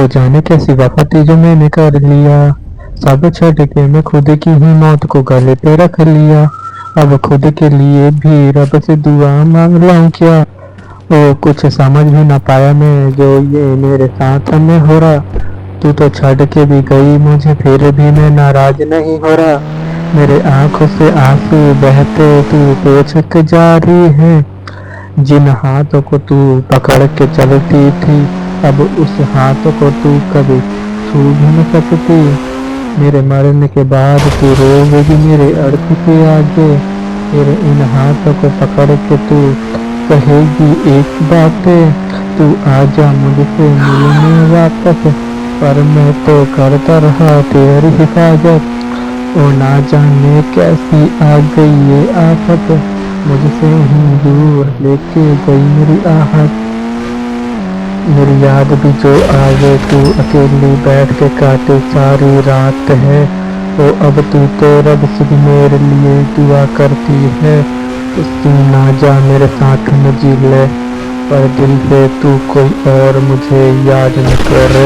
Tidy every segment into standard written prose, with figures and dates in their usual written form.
जाने कैसी वफ़ा थी जो मैंने कर लिया। सब छੱड के मैं खुद की ही मौत को गले पे रख लिया। अब खुद के लिए भी रब से दुआ मांग लाऊं क्या। ओ कुछ समझ भी ना पाया मैं जो ये मेरे साथ में हो रहा। तू तो छੱड के भी गई मुझे फिर भी मैं नाराज नहीं हो रहा। मेरे आंखों से आंसू बहते तू पोंछ के जा रही है। जिन हाथों को तू पकड़ के चलती थी अब उस हाथों को तू कभी छू भी न सकती। मेरे मरने के बाद तू रोवेगी मेरे अर्थी के आगे। मेरे इन हाथों को पकड़ के तू कहेगी एक ही बात है, तू आजा मुझसे मिलने वापस। पर मैं तो करता रहा तेरी हिफाजत। ओ ना जाने कैसी आ गई ये आफत, मुझसे ही दूर लेके गई मेरी आहट। मेरी याद भी जो आवे तू अकेली बैठ के काटे सारी रात है। ओ अब तू तो रब से भी मेरे लिए दुआ करती है। तू ना जा मेरे साथ में जी ले, पर दिल से तू कोई और मुझे याद न कर।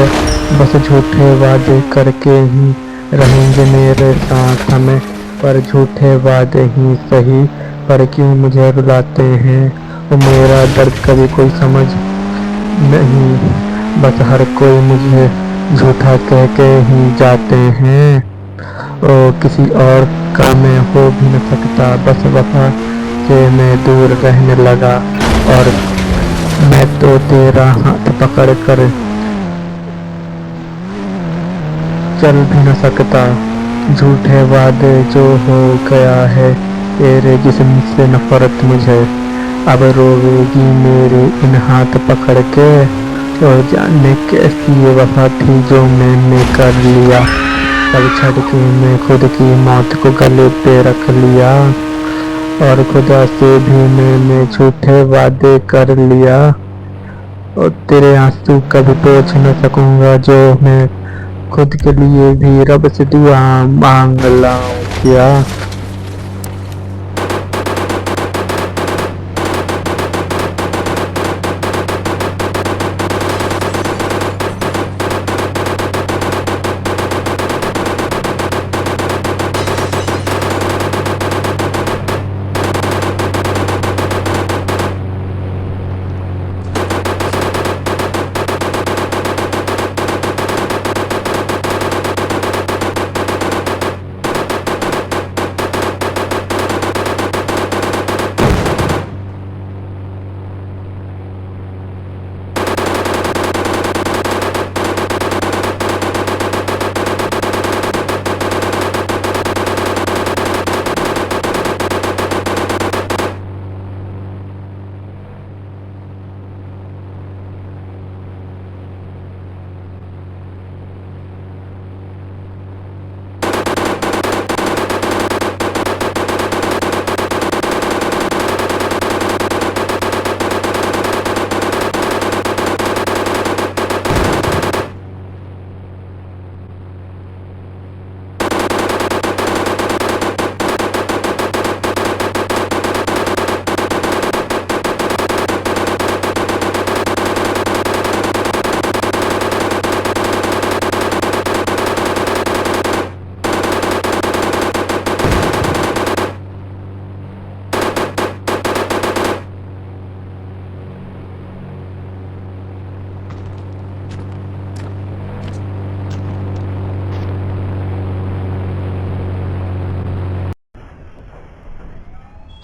बस झूठे वादे करके ही रहेंगे मेरे साथ हमें, पर झूठे वादे ही सही पर क्यों मुझे रुलाते हैं। वो मेरा दर्द कभी कोई समझ नहीं, बस हर कोई मुझे झूठा कह के ही जाते हैं। ओ किसी और का मैं हो भी न सकता, बस वफा से मैं दूर रहने लगा। और मैं तो तेरा हाथ पकड़ कर चल भी न सकता। झूठे वादे जो हो गया है तेरे जिस्म से नफरत मुझे। अब रोवेगी मेरे इन हाथ पकड़ के। और जाने कैसी ये वफा थी जो मैंने कर लिया। सब छੱड के मैं खुद की मौत को गले पे रख लिया। और खुदा से भी मैंने झूठे वादे कर लिया। और तेरे आंसू कभी पोंछ न सकूंगा जो मैं खुद के लिए भी रब से दुआ मांग लाऊं क्या।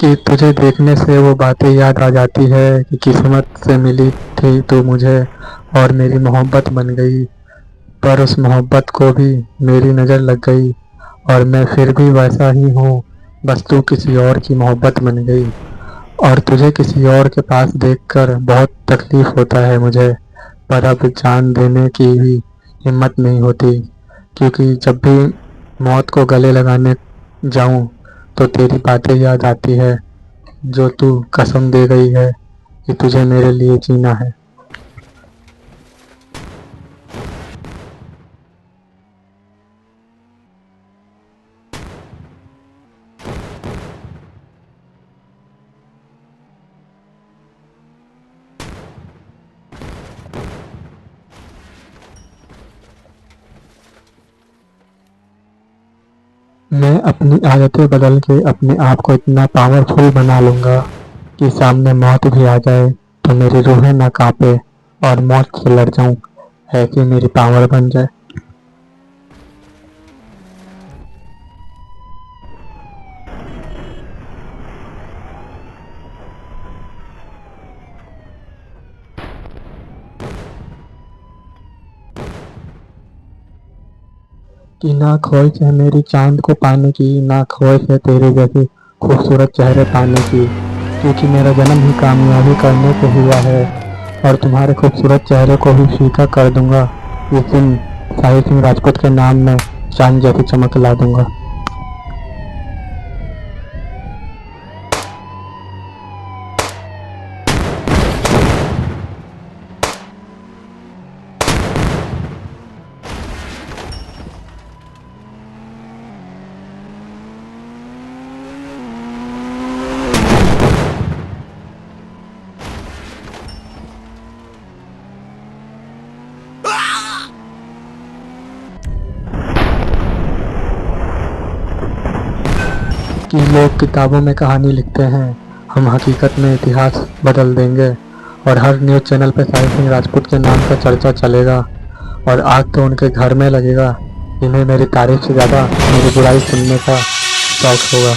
कि तुझे देखने से वो बातें याद आ जाती है कि किस्मत से मिली थी तू मुझे और मेरी मोहब्बत बन गई। पर उस मोहब्बत को भी मेरी नज़र लग गई और मैं फिर भी वैसा ही हूँ, बस तू किसी और की मोहब्बत बन गई। और तुझे किसी और के पास देखकर बहुत तकलीफ़ होता है मुझे, पर अब जान देने की भी हिम्मत नहीं होती। क्योंकि जब भी मौत को गले लगाने जाऊं तो तेरी बातें याद आती है जो तू कसम दे गई है कि तुझे मेरे लिए जीना है। मैं अपनी आदतें बदल के अपने आप को इतना पावरफुल बना लूंगा कि सामने मौत भी आ जाए तो मेरी रूहें ना कांपे और मौत से लड़ जाऊं, ऐसी मेरी पावर बन जाए। कि ना ख्वाहिश है मेरी चांद को पाने की, ना ख्वाहिश है तेरे जैसे खूबसूरत चेहरे पाने की, क्योंकि मेरा जन्म ही कामयाबी करने को हुआ है और तुम्हारे खूबसूरत चेहरे को भी फीका कर दूंगा। इस दिन शाही सिंह राजपूत के नाम में चांद जैसी चमक ला दूंगा। कि लोग किताबों में कहानी लिखते हैं, हम हकीकत में इतिहास बदल देंगे और हर न्यूज़ चैनल पे शाही सिंह राजपूत के नाम का चर्चा चलेगा और आग तो उनके घर में लगेगा। इन्हें मेरी तारीफ से ज़्यादा मेरी बुराई सुनने का शौक होगा।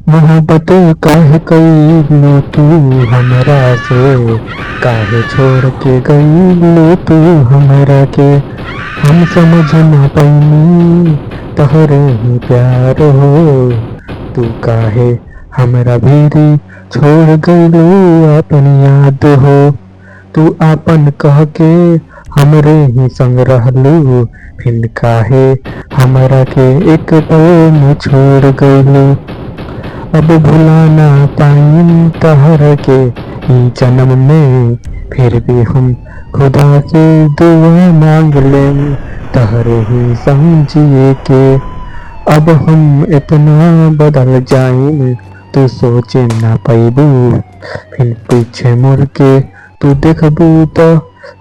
मोहब्बत काहे कईलू तू हमरा से, काहे छोड़ के गईलू तू हमरा के, हम समझ न पैनी तोहरे ही प्यार हो, तू काहे हमरा भीरी छोड़ गईलू अपन याद हो, तू आपन कह के हमरे ही संग रहलू, फिर काहे हमरा के एक पल में छोड़ गईलू। अब भुला ना पाइन तहर के ई जन्म में, फिर भी हम खुदा से दुआ मांग लें तहरे ही समझिए के। अब हम इतना बदल जाएं तू सोचे ना पैबू, फिर पीछे मुड़ के तू देखबू तो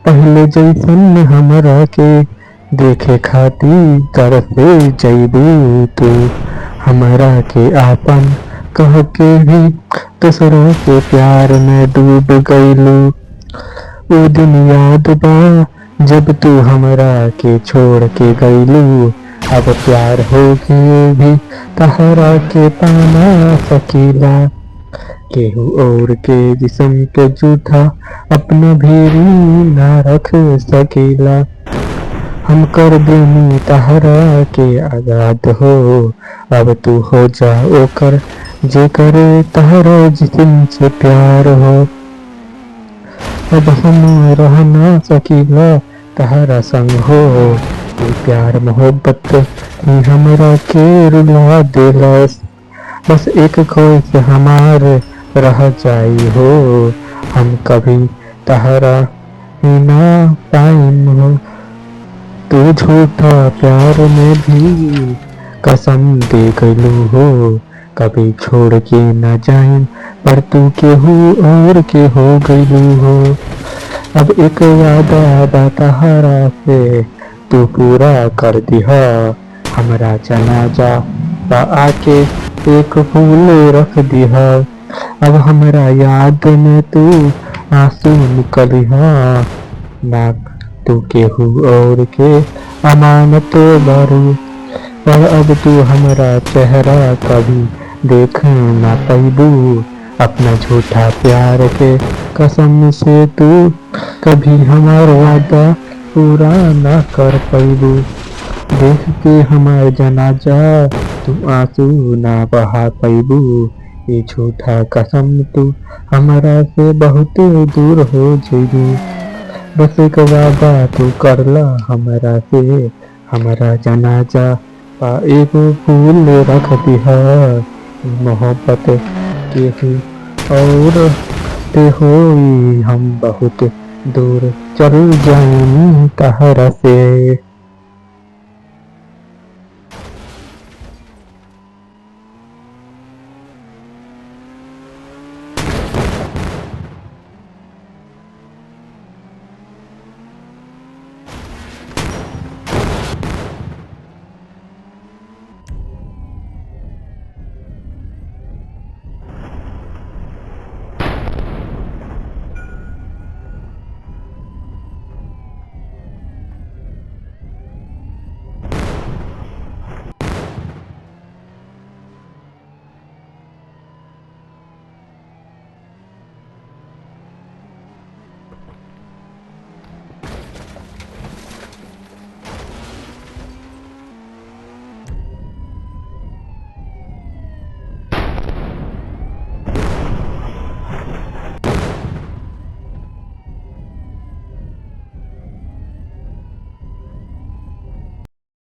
पहले जैसन हमरा के देखे खाती तरसे जैबू तू, हमरा के आपन कह के भी दूसरों के प्यार में डूब गईलू। वो दिन याद बा जब तू हमरा के छोड़ के गईलू, अब प्यार हो के भी तहरा के पाना सकीला, केहू और के जिस्म के जूठा अपना भीरी ना रख सकीला। हम कर देनी तहरा के आजाद हो, अब तू हो जा ओकर जे करे तहरा जिस्म से प्यार हो। अब हम रह ना सकीला तहरा संग हो, ये प्यार मोहब्बत ही हमरा के रुला देलस, बस एक ख्वाहिश हमार रह जाई हो, हम कभी तहरा ही ना पाइम हो। तू झूठा प्यार में भी कसम दे गलू हो, कभी छोड़ के न जाए पर तू केहू और के हो गलू हो। अब एक वादा बताहरा से तू पूरा कर दिहा, हमरा जनाजा बा आके एक फूल रख दिहा। अब हमरा याद में तू आंसू निकलिहा, ना तू केहू और के अमानत बारू, और अब तू हमरा चेहरा कभी देख ना पैबू, अपना झूठा प्यार के कसम से तू कभी हमार वादा पूरा ना कर पैबू। देख के हमार जनाजा तू आंसू ना बहा पैबू, ये झूठा कसम तू हमारा से बहुत दूर हो जइबू। बस एक वादा तू करला हमरा से, हमारा जनाजा पा एगो फूल रख दिहा, मोहब्बत केहू और ते होई हम बहुत दूर चल जाऊनी तहरा से।